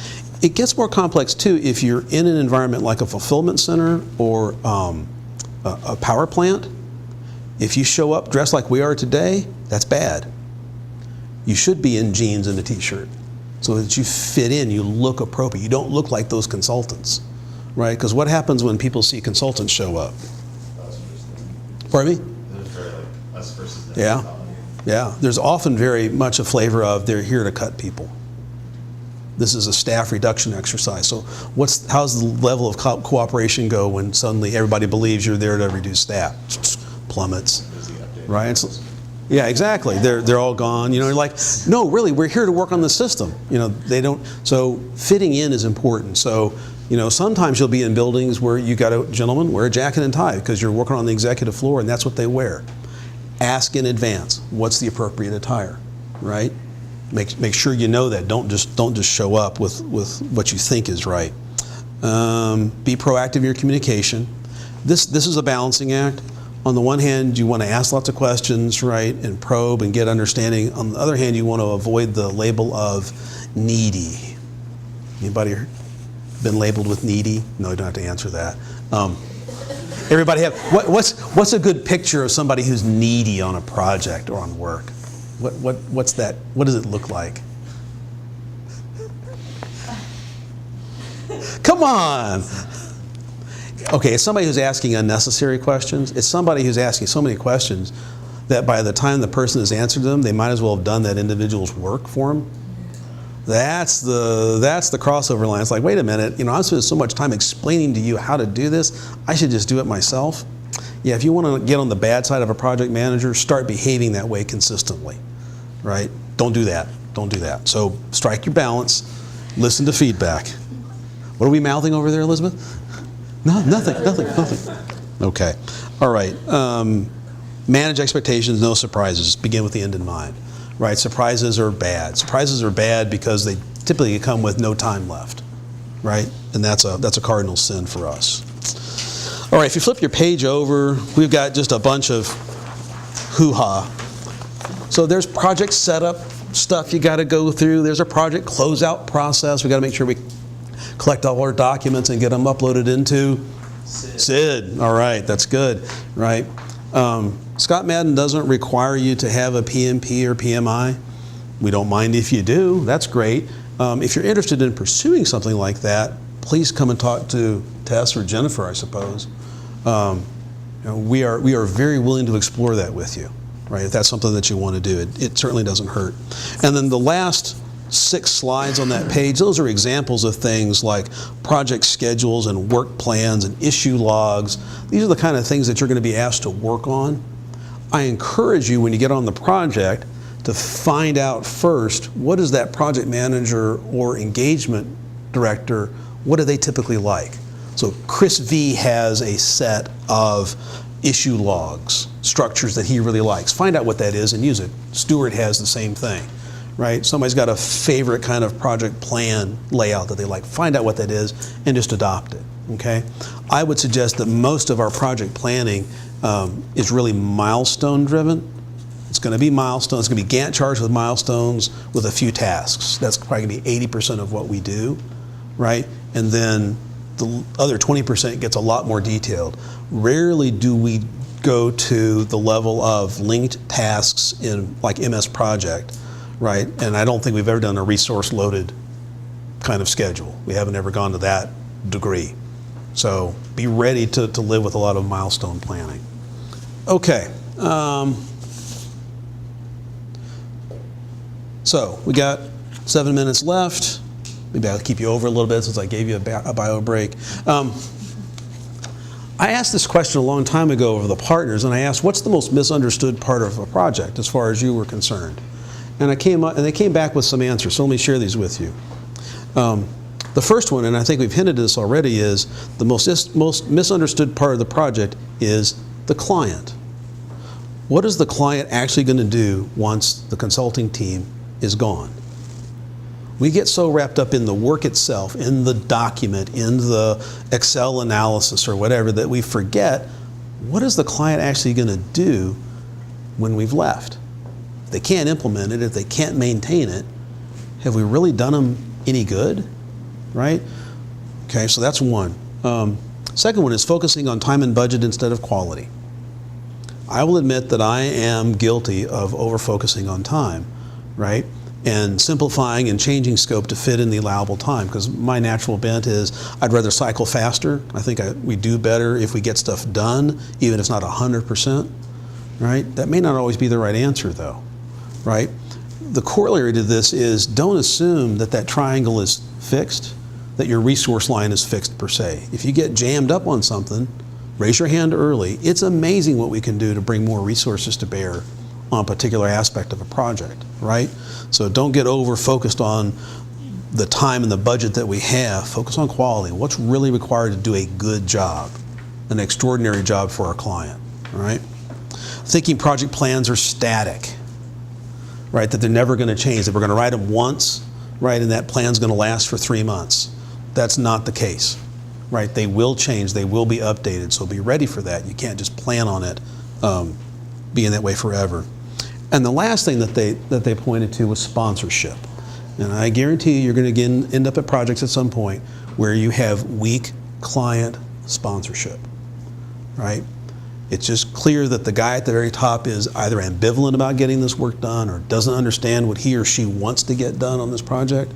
It gets more complex too if you're in an environment like a fulfillment center or a power plant. If you show up dressed like we are today, that's bad. You should be in jeans and a t-shirt so that you fit in, you look appropriate. You don't look like those consultants, right? Because what happens when people see consultants show up? Pardon me? There's very like us versus them. Yeah. Yeah, there's often very much a flavor of they're here to cut people. This is a staff reduction exercise. So how's the level of cooperation go when suddenly everybody believes you're there to reduce staff? Plummets, right? Yeah, exactly. They're all gone. You know, you're like, no, really, we're here to work on the system. You know, they don't. So fitting in is important. So, you know, sometimes you'll be in buildings where you got a gentleman wear a jacket and tie because you're working on the executive floor and that's what they wear. Ask in advance, what's the appropriate attire, right? Make sure you know that. Don't just show up with what you think is right. Be proactive in your communication. This is a balancing act. On the one hand, you want to ask lots of questions, right, and probe and get understanding. On the other hand, you want to avoid the label of needy, Anybody been labeled with needy? No, you don't have to answer that. Everybody have, what's a good picture of somebody who's needy on a project or on work? What's that? What does it look like? Come on. Okay, it's somebody who's asking unnecessary questions. It's somebody who's asking so many questions that by the time the person has answered them, they might as well have done that individual's work for them. That's the crossover line. It's like, wait a minute, I'm spending so much time explaining to you how to do this, I should just do it myself. Yeah, if you want to get on the bad side of a project manager, start behaving that way consistently, right? Don't do that. Don't do that. So strike your balance, listen to feedback. What are we mouthing over there, Elizabeth? No, nothing. Okay. All right. Manage expectations, no surprises. Begin with the end in mind. Right? Surprises are bad. Surprises are bad because they typically come with no time left. Right? And that's a cardinal sin for us. All right. If you flip your page over, we've got just a bunch of hoo-ha. So there's project setup stuff you got to go through. There's a project closeout process. We got to make sure we collect all our documents and get them uploaded into SID. All right, that's good, right? Scott Madden doesn't require you to have a PMP or PMI. We don't mind if you do. That's great. If you're interested in pursuing something like that, please come and talk to Tess or Jennifer, I suppose. We are very willing to explore that with you, right? If that's something that you want to do, it certainly doesn't hurt. And then the last 6 slides on that page, those are examples of things like project schedules and work plans and issue logs. These are the kind of things that you're going to be asked to work on. I encourage you when you get on the project to find out first, what is that project manager or engagement director, what do they typically like? So Chris V has a set of issue logs, structures that he really likes. Find out what that is and use it. Stuart has the same thing. Right? Somebody's got a favorite kind of project plan layout that they like. Find out what that is and just adopt it. Okay? I would suggest that most of our project planning is really milestone driven. It's going to be milestones. It's going to be Gantt charts with milestones with a few tasks. That's probably going to be 80% of what we do. Right? And then the other 20% gets a lot more detailed. Rarely do we go to the level of linked tasks in like MS Project. Right, and I don't think we've ever done a resource-loaded kind of schedule. We haven't ever gone to that degree. So be ready to live with a lot of milestone planning. Okay. So we got 7 minutes left. Maybe I'll keep you over a little bit since I gave you a bio break. I asked this question a long time ago of the partners, and I asked, what's the most misunderstood part of a project as far as you were concerned? And they came back with some answers, so let me share these with you. The first one, and I think we've hinted at this already, is the most misunderstood part of the project is the client. What is the client actually going to do once the consulting team is gone? We get so wrapped up in the work itself, in the document, in the Excel analysis or whatever, that we forget, what is the client actually going to do when we've left? If they can't implement it, if they can't maintain it, have we really done them any good? Right? Okay, so that's one. Second one is focusing on time and budget instead of quality. I will admit that I am guilty of over-focusing on time, right? And simplifying and changing scope to fit in the allowable time, because my natural bent is I'd rather cycle faster. I think we do better if we get stuff done, even if it's not 100%, right? That may not always be the right answer, though. Right? The corollary to this is don't assume that that triangle is fixed, that your resource line is fixed per se. If you get jammed up on something, raise your hand early. It's amazing what we can do to bring more resources to bear on a particular aspect of a project, right? So don't get over focused on the time and the budget that we have. Focus on quality. What's really required to do a good job, an extraordinary job for our client, all right? Thinking project plans are static. Right, that they're never going to change, that we're going to write them once, right, and that plan's going to last for 3 months. That's not the case, right? They will change, they will be updated, so be ready for that. You can't just plan on it being that way forever. And the last thing that they pointed to was sponsorship. And I guarantee you're going to end up at projects at some point where you have weak client sponsorship, right? It's just clear that the guy at the very top is either ambivalent about getting this work done or doesn't understand what he or she wants to get done on this project.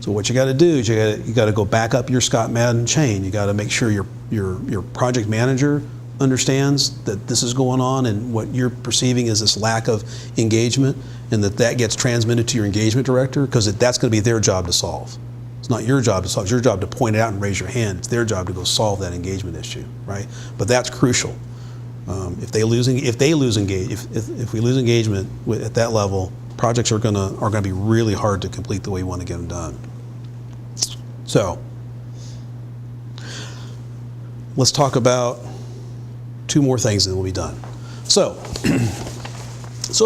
So what you got to do is you got to go back up your Scott Madden chain. You got to make sure your project manager understands that this is going on and what you're perceiving is this lack of engagement, and that gets transmitted to your engagement director, because that's going to be their job to solve. It's not your job to solve. It's your job to point it out and raise your hand. It's their job to go solve that engagement issue, right? But that's crucial. If we lose engagement at that level, projects are gonna be really hard to complete the way you want to get them done. So let's talk about two more things and then we'll be done. So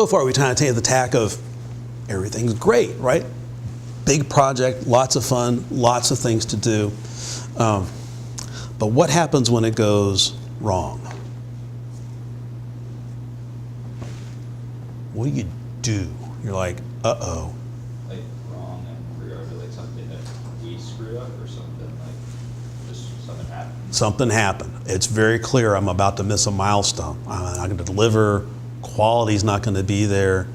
far we kind of take the tack of everything's great, right? Big project, lots of fun, lots of things to do. But what happens when it goes wrong? What do you do? You're like, uh-oh. Like wrong and regard to like something that we screwed up or something like just something happened? Something happened. It's very clear I'm about to miss a milestone. I'm not going to deliver. Quality's not going to be there.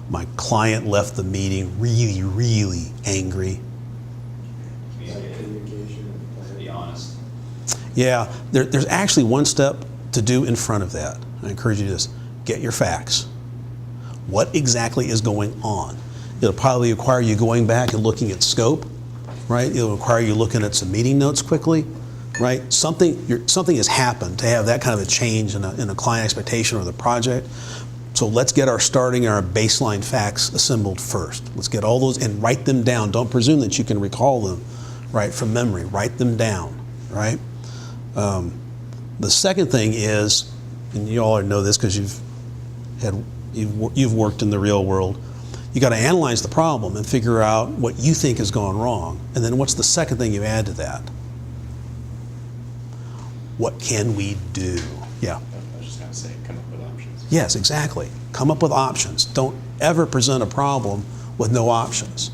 My client left the meeting really, really angry. Communication. Be honest. Yeah, there's actually one step to do in front of that. I encourage you to do this. Get your facts. What exactly is going on? It'll probably require you going back and looking at scope, right? It'll require you looking at some meeting notes quickly, right? Something has happened to have that kind of a change in a client expectation or the project. So let's get our baseline facts assembled first. Let's get all those and write them down. Don't presume that you can recall them, right, from memory. Write them down, right? The second thing is, and you all know this because you've worked in the real world, you got to analyze the problem and figure out what you think has gone wrong. And then what's the second thing you add to that? What can we do? Yeah. I was just going to say, come up with options. Yes, exactly. Come up with options. Don't ever present a problem with no options,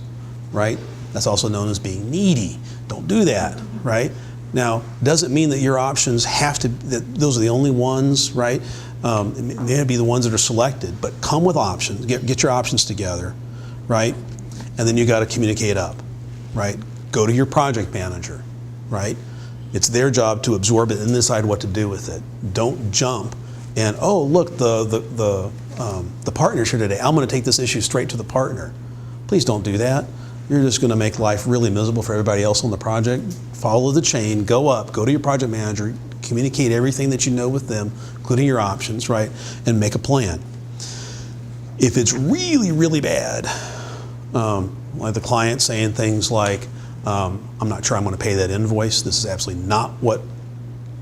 right? That's also known as being needy. Don't do that, right? Now, doesn't mean that your options that those are the only ones, right? It may be the ones that are selected, but come with options. Get your options together, right? And then you got to communicate up, right? Go to your project manager, right? It's their job to absorb it and decide what to do with it. Don't jump and, oh, look, the partner's here today. I'm going to take this issue straight to the partner. Please don't do that. You're just going to make life really miserable for everybody else on the project. Follow the chain, go up, go to your project manager, communicate everything that you know with them, including your options, right, and make a plan. If it's really, really bad, like the client saying things like, I'm not sure I'm going to pay that invoice. This is absolutely not what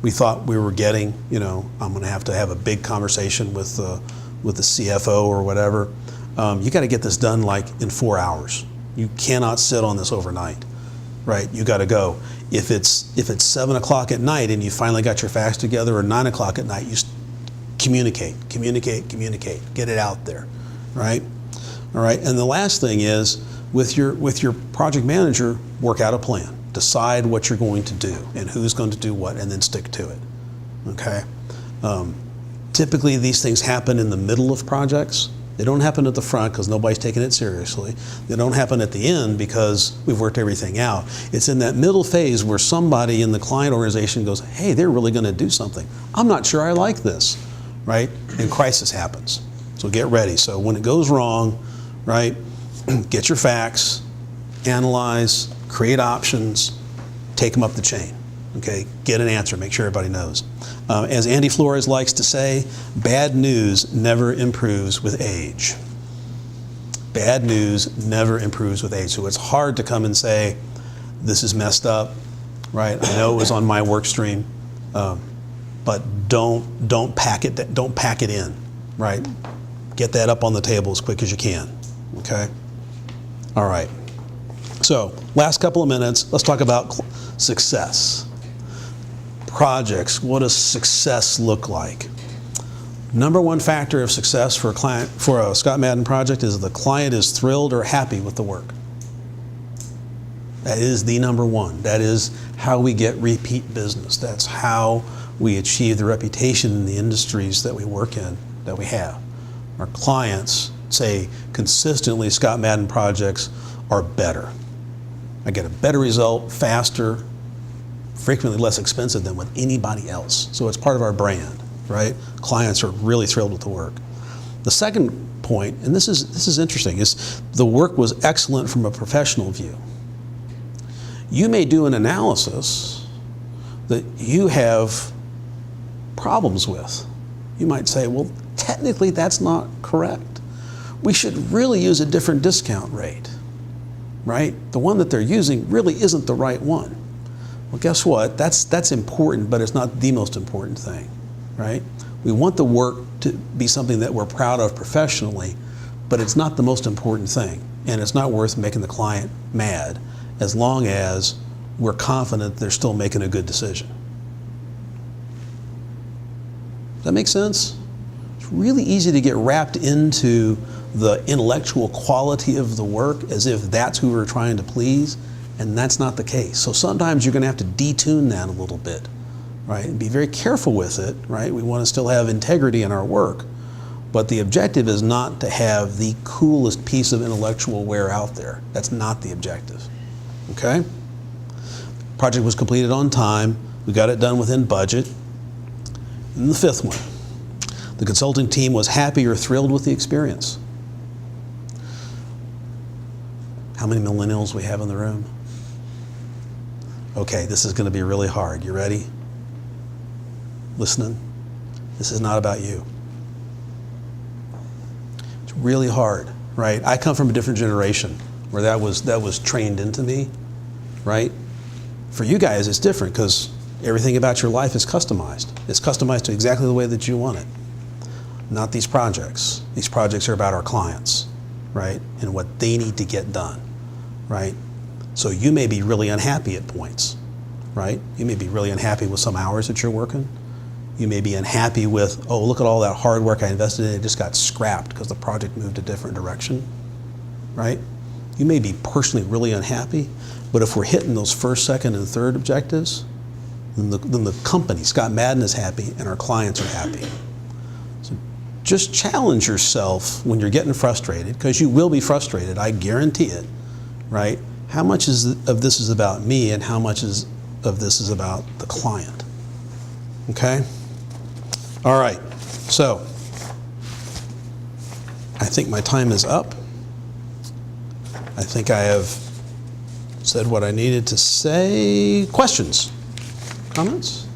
we thought we were getting. I'm going to have a big conversation with the CFO or whatever. You got to get this done like in 4 hours. You cannot sit on this overnight, right? You got to go. If it's 7 o'clock at night and you finally got your facts together, or 9 o'clock at night, you communicate. Get it out there, right? All right. And the last thing is, with your project manager, work out a plan. Decide what you're going to do and who's going to do what, and then stick to it. Okay. Typically, these things happen in the middle of projects. They don't happen at the front because nobody's taking it seriously. They don't happen at the end because we've worked everything out. It's in that middle phase where somebody in the client organization goes, hey, they're really going to do something. I'm not sure I like this, right? And crisis happens. So get ready. So when it goes wrong, right, get your facts, analyze, create options, take them up the chain. Okay, get an answer, make sure everybody knows. As Andy Flores likes to say, bad news never improves with age. Bad news never improves with age. So it's hard to come and say, this is messed up, right? I know it was on my work stream, but don't pack it in, right? Get that up on the table as quick as you can, okay? All right. So last couple of minutes, let's talk about success. Projects, what does success look like? Number one factor of success for a Scott Madden project is the client is thrilled or happy with the work. That is the number one. That is how we get repeat business. That's how we achieve the reputation in the industries that we work in, that we have. Our clients say consistently Scott Madden projects are better. I get a better result, faster, frequently less expensive than with anybody else. So it's part of our brand, right? Clients are really thrilled with the work. The second point, and this is interesting, is the work was excellent from a professional view. You may do an analysis that you have problems with. You might say, well, technically that's not correct. We should really use a different discount rate, right? The one that they're using really isn't the right one. Well, guess what? That's important, but it's not the most important thing, right? We want the work to be something that we're proud of professionally, but it's not the most important thing. And it's not worth making the client mad as long as we're confident they're still making a good decision. Does that make sense? It's really easy to get wrapped into the intellectual quality of the work as if that's who we're trying to please, and that's not the case. So sometimes you're going to have to detune that a little bit, right? And be very careful with it, right? We want to still have integrity in our work, but the objective is not to have the coolest piece of intellectual wear out there. That's not the objective, okay? Project was completed on time. We got it done within budget. And the fifth one, the consulting team was happy or thrilled with the experience. How many millennials we have in the room? Okay, this is going to be really hard. You ready? Listening? This is not about you. It's really hard, right? I come from a different generation where that was trained into me, right? For you guys, it's different because everything about your life is customized. It's customized to exactly the way that you want it. Not these projects. These projects are about our clients, right? And what they need to get done, right? So you may be really unhappy at points, right? You may be really unhappy with some hours that you're working. You may be unhappy with, oh, look at all that hard work I invested in, it just got scrapped because the project moved a different direction, right? You may be personally really unhappy, but if we're hitting those first, second, and third objectives, then the company, Scott Madden, is happy and our clients are happy. So just challenge yourself when you're getting frustrated, because you will be frustrated, I guarantee it, right? How much of this is about me and how much of this is about the client? Okay? All right, so I think my time is up. I think I have said what I needed to say. Questions? Comments?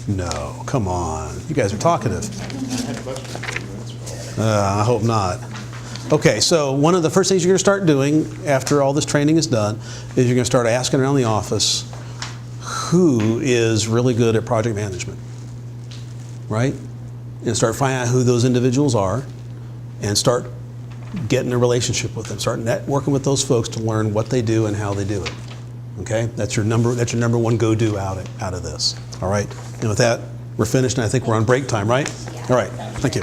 No, come on. You guys are talkative. I had a question for you, that's all. I hope not. Okay, so one of the first things you're going to start doing after all this training is done is you're going to start asking around the office who is really good at project management, right? And start finding out who those individuals are and start getting a relationship with them. Start networking with those folks to learn what they do and how they do it. Okay, that's your number one go-do out of this. All right, and with that, we're finished, and I think we're on break time, right? All right, thank you.